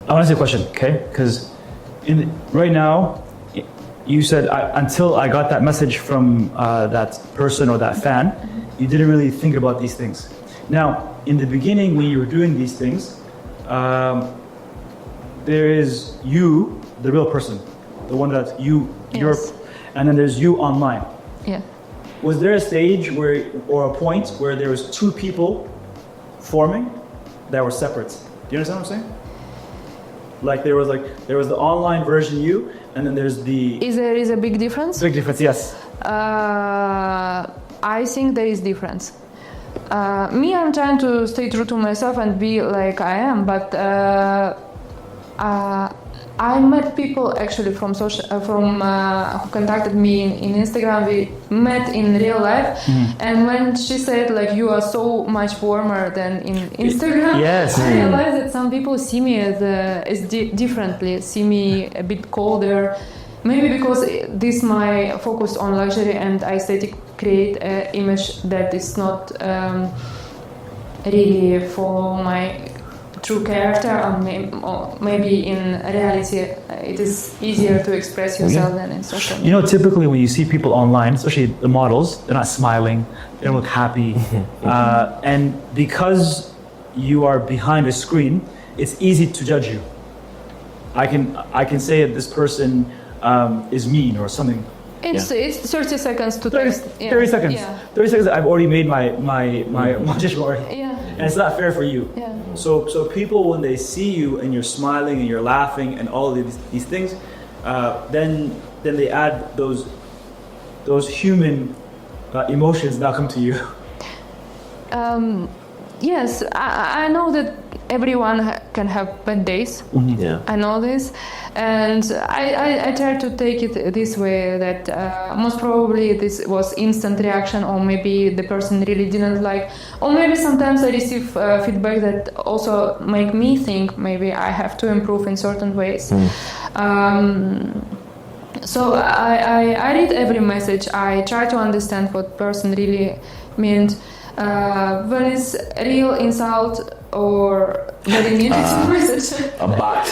I want to ask you a question, okay? Because right now, you said until I got that message from that person or that fan, you didn't really think about these things. Now, in the beginning, when you were doing these things, there is you, the real person, the one that you're, and then there's you online. Yeah. Was there a stage or a point where there was two people forming that were separate? Do you understand what I'm saying? There was the online version you, and then there's the... Is there a big difference? Big difference, yes. I think there is difference. I'm trying to stay true to myself and be like I am, but I met people actually from who contacted me in Instagram. We met in real life, and when she said like you are so much warmer than in Instagram, yes, I realized that some people see me as differently, see me a bit colder. Maybe because this my focus on luxury and aesthetic create an image that is not really for my true character, or maybe in reality it is easier to express yourself than in social media. You know, typically when you see people online, especially the models, they're not smiling, they don't look happy, and because you are behind a screen, it's easy to judge you. I can say that this person is mean or something. It's 30 seconds to 30 seconds. Yeah. 30 seconds. I've already made my judgment already. Yeah. And it's not fair for you. Yeah. So people, when they see you and you're smiling and you're laughing and all of these things, then they add those human emotions now come to you. Yes, I know that everyone can have bad days. Yeah. I know this, and I try to take it this way that most probably this was instant reaction, or maybe the person really didn't like, or maybe sometimes I receive feedback that also make me think maybe I have to improve in certain ways. So I read every message. I try to understand what person really meant. When it's real insult or very negative message. A bot.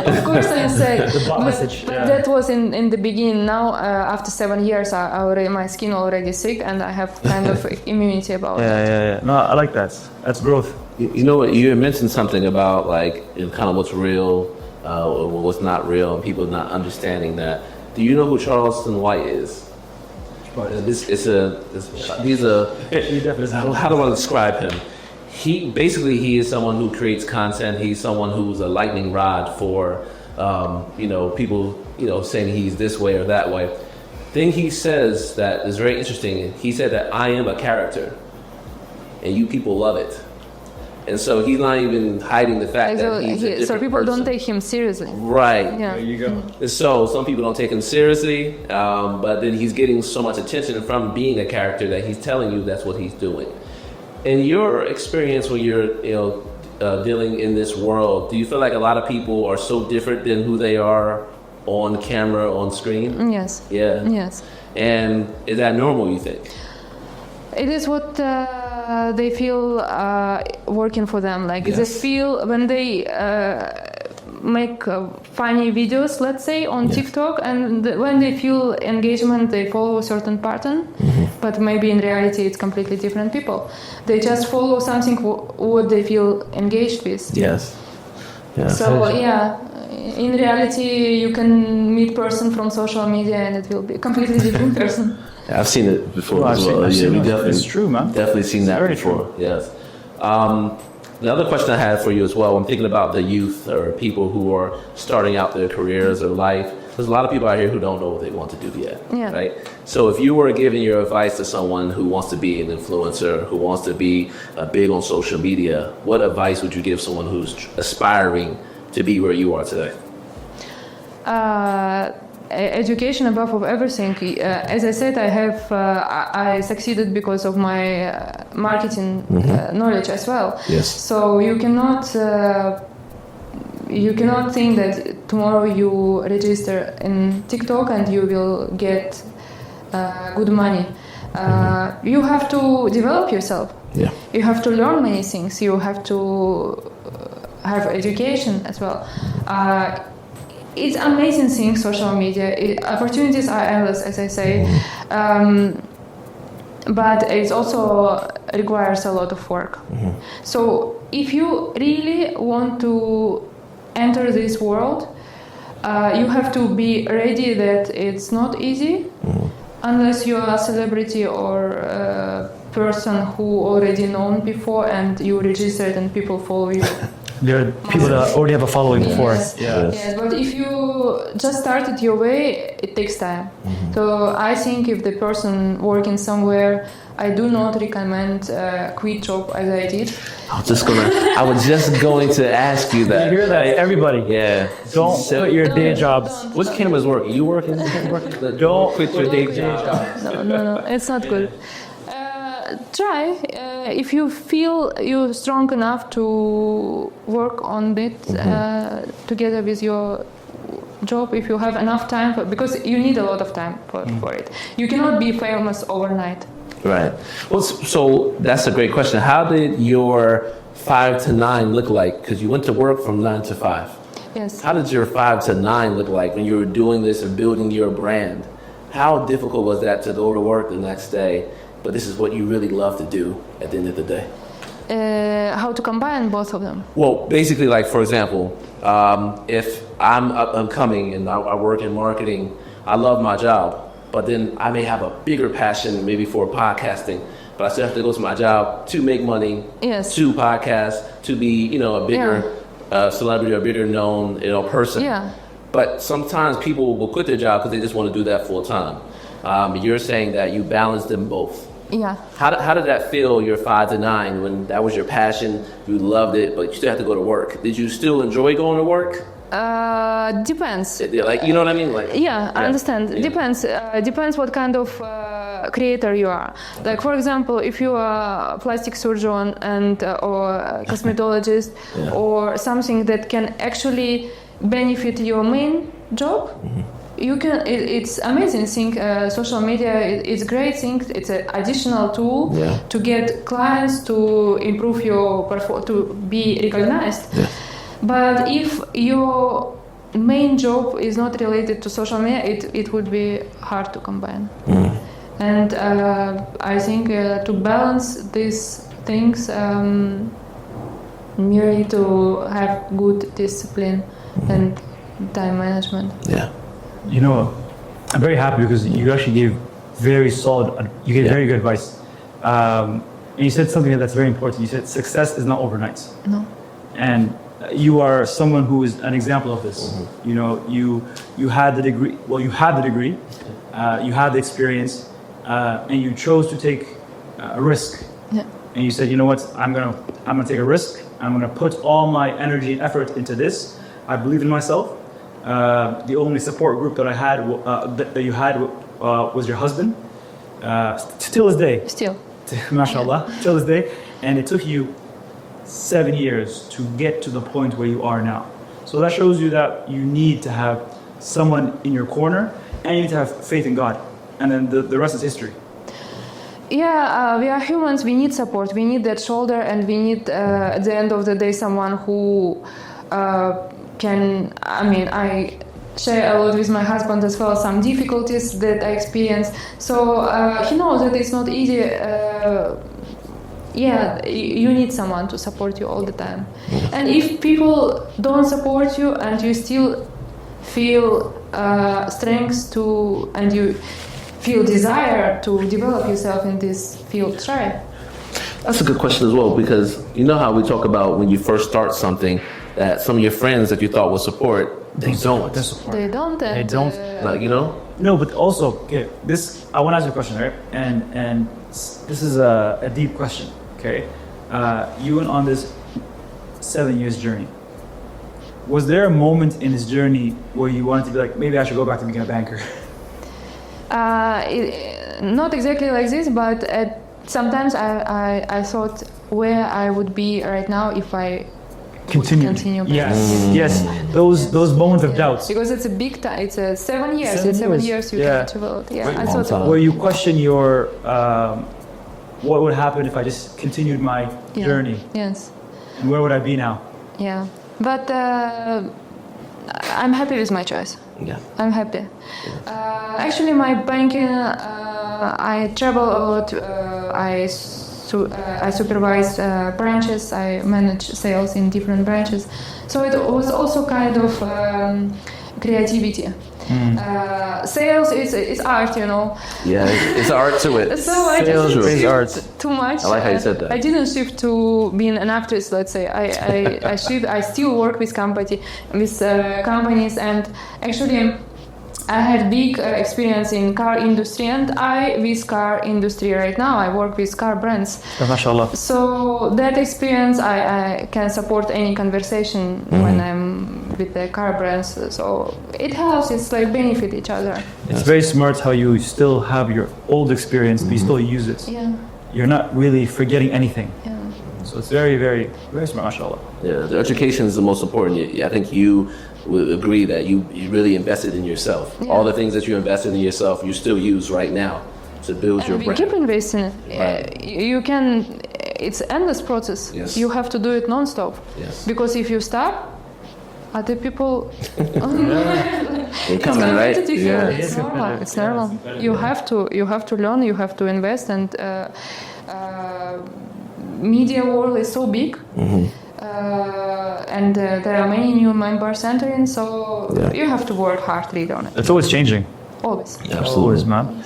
Of course I say. The bot message. But that was in the beginning. Now after 7 years, my skin already sick, and I have kind of immunity about it. Yeah. No, I like that. That's growth. You know what? You had mentioned something about like kind of what's real, or what's not real, and people not understanding that. Do you know who Charleston White is? How do I describe him? He is someone who creates content. He's someone who's a lightning rod for, people, saying he's this way or that way. Thing he says that is very interesting. He said that I am a character, and you people love it. And so he's not even hiding the fact that he's a different so people person. don't take him seriously. Right. Yeah. There you go. And so some people don't take him seriously, but then he's getting so much attention from being a character that he's telling you that's what he's doing. In your experience when you're dealing in this world, do you feel like a lot of people are so different than who they are on camera, on screen? Yes. Yeah. Yes. And is that normal, you think? It is what they feel working for them. Like they feel when they make funny videos, let's say, on TikTok, and when they feel engagement, they follow a certain pattern. But maybe in reality, it's completely different people. They just follow something what they feel engaged with. Yes. Yeah. So in reality, you can meet person from social media, and it will be a completely different person. I've seen it before as well. It's true, man. Definitely seen that before. True. Yes. The other question I had for you as well, I'm thinking about the youth or people who are starting out their careers or life. There's a lot of people out here who don't know what they want to do yet, right? So if you were giving your advice to someone who wants to be an influencer, who wants to be big on social media, what advice would you give someone who's aspiring to be where you are today? Education above everything. As I said, I succeeded because of my marketing knowledge as well. Yes. So you cannot think that tomorrow you register in TikTok and you will get good money. You have to develop yourself. Yeah. You have to learn many things. You have to have education as well. it's amazing thing, social media. Opportunities are endless, as I say, but it also requires a lot of work. So if you really want to enter this world, you have to be ready that it's not easy unless you are a celebrity or a person who already known before and you registered and people follow you. There are people that already have a following before. Yes, but if you just started your way, it takes time. So I think if the person working somewhere, I do not recommend quit job as I did. I was just going to ask you that. You hear that, everybody? Yeah. Don't quit your day jobs. What's cannabis work? You working? Don't quit your day job. No, it's not good. Try if you feel you're strong enough to work on it together with your job. If you have enough time, because you need a lot of time for it. You cannot be famous overnight. Right. Well, so that's a great question. How did your 5 to 9 look like? Because you went to work from 9 to 5. Yes. How did your 5 to 9 look like when you were doing this and building your brand? How difficult was that to go to work the next day? But this is what you really love to do at the end of the day. How to combine both of them? Well, basically, like for example, if I'm up and coming and I work in marketing, I love my job, but then I may have a bigger passion maybe for podcasting, but I still have to go to my job to make money, Yes. to podcast, to be a bigger celebrity or bigger known person. Yeah. But sometimes people will quit their job because they just want to do that full time. You're saying that you balance them both. Yeah. How did that feel, your 5 to 9, when that was your passion, you loved it, but you still have to go to work? Did you still enjoy going to work? Depends. Like, you know what I mean? Like, I understand. Yeah. Depends what kind of creator you are. Like, for example, if you are a plastic surgeon and or a cosmetologist or something that can actually benefit your main job, you can. It's amazing thing. Social media is great thing. It's an additional tool to get clients, to improve your to be recognized. But if your main job is not related to social media, it would be hard to combine. And I think to balance these things, you need to have good discipline and time management. Yeah. I'm very happy because you actually gave very solid, you gave very good advice. And you said something that's very important. You said success is not overnight. No. And you are someone who is an example of this. You had the degree. Well, you had the degree. You had the experience, and you chose to take a risk. Yeah. And you said, you know what? I'm gonna take a risk. I'm gonna put all my energy and effort into this. I believe in myself. The only support group that I had, that you had, was your husband. Still this day. Still. MashaAllah. Till this day. And it took you 7 years to get to the point where you are now. So that shows you that you need to have someone in your corner and you need to have faith in God. And then the rest is history. Yeah, we are humans. We need support. We need that shoulder, and we need at the end of the day someone who can. I mean, I share a lot with my husband as well. Some difficulties that I experience. So he knows that it's not easy. You need someone to support you all the time. And if people don't support you and you still feel strength to, and you feel desire to develop yourself in this field, try. That's a good question as well, because you know how we talk about when you first start something, that some of your friends that you thought would support, they don't. They don't. They don't. No, but also, okay, I want to ask you a question, right? And this is a deep question, okay? You went on this 7 years journey. Was there a moment in this journey where you wanted to be like, maybe I should go back to being a banker? Not exactly like this, but sometimes I thought where I would be right now if I continue. Yes. Those moments of doubt. Because it's a big time. It's 7 years. It's 7 years you can travel. Yeah, I thought. Where you question your what would happen if I just continued my journey? Yes. And where would I be now? Yeah, but I'm happy with my choice. Yeah. I'm happy. Actually, my banking, I travel a lot. I supervise branches. I manage sales in different branches. So it was also kind of creativity. Sales is art, you know. Yeah, it's art to it. So I Sales didn't is shift art. too much. I like how you said that. I didn't shift to being an actress. Let's say I still work with companies, and actually I had big experience in car industry, and with car industry right now. I work with car brands. MashaAllah. So that experience, I can support any conversation when I'm with the car brands. So it helps. It's like benefit each other. It's very smart how you still have your old experience, but you still use it. Yeah. You're not really forgetting anything. Yeah. So it's very, very, very smart, mashallah. Yeah, the education is the most important. I think you would agree that you really invested in yourself. Yeah. All the things that you invested in yourself, you still use right now to build your We brand. keep investing. Right. You can. It's endless process. Yes. You have to do it non-stop. Yes. Because if you stop, other people. They're It's coming, right? competitive. Yeah. It's normal. It's normal. You have to learn. You have to invest, and media world is so big. And there are many new members entering, so you have to work hard really on it. It's always changing. Always. Absolutely. Always, man.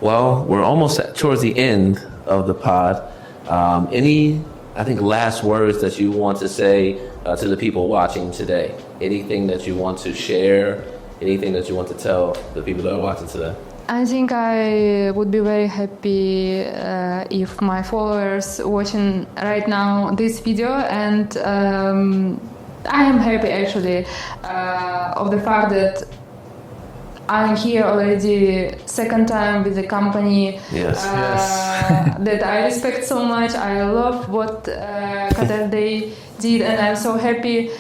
Well, we're almost towards the end of the pod. Any, I think, last words that you want to say to the people watching today? Anything that you want to share? Anything that you want to tell the people that are watching today? I think I would be very happy if my followers watching right now this video, and I am happy actually of the fact that I'm here already second time with the company. Yes. That I respect so much. I love what Qatar they did, and I'm so happy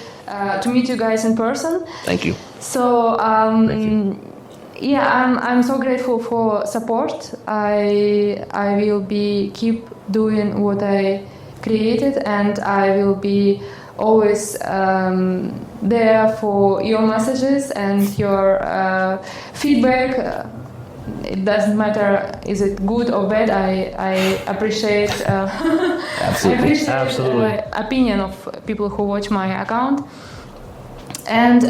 to meet you guys in person. Thank you. So Thank you. yeah, I'm so grateful for support. I will be keep doing what I created, and I will be always there for your messages and your feedback. It doesn't matter is it good or bad. I appreciate Absolutely. Absolutely. opinion of people who watch my account. And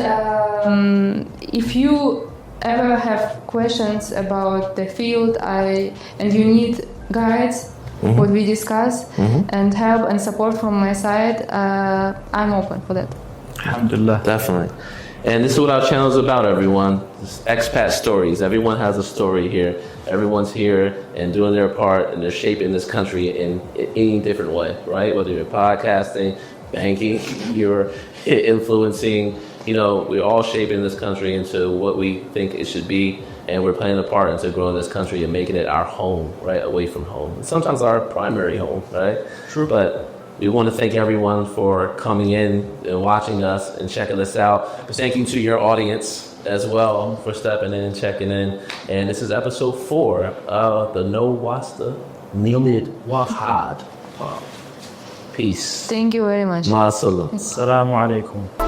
if you ever have questions about the field, and you need guides, what we discuss, and help and support from my side, I'm open for that. Alhamdulillah. Definitely. And this is what our channel is about, everyone. It's expat stories. Everyone has a story here. Everyone's here and doing their part, and they're shaping this country in any different way, right? Whether you're podcasting, banking, you're influencing, we're all shaping this country into what we think it should be, and we're playing a part into growing this country and making it our home, right? Away from home. And sometimes our primary home, right? True. But we want to thank everyone for coming in and watching us and checking us out. Thank you to your audience as well for stepping in and checking in. And this is episode 4 of the No Wasta Needed Pod. Peace. Thank you very much. Ma salam. Assalamu alaikum.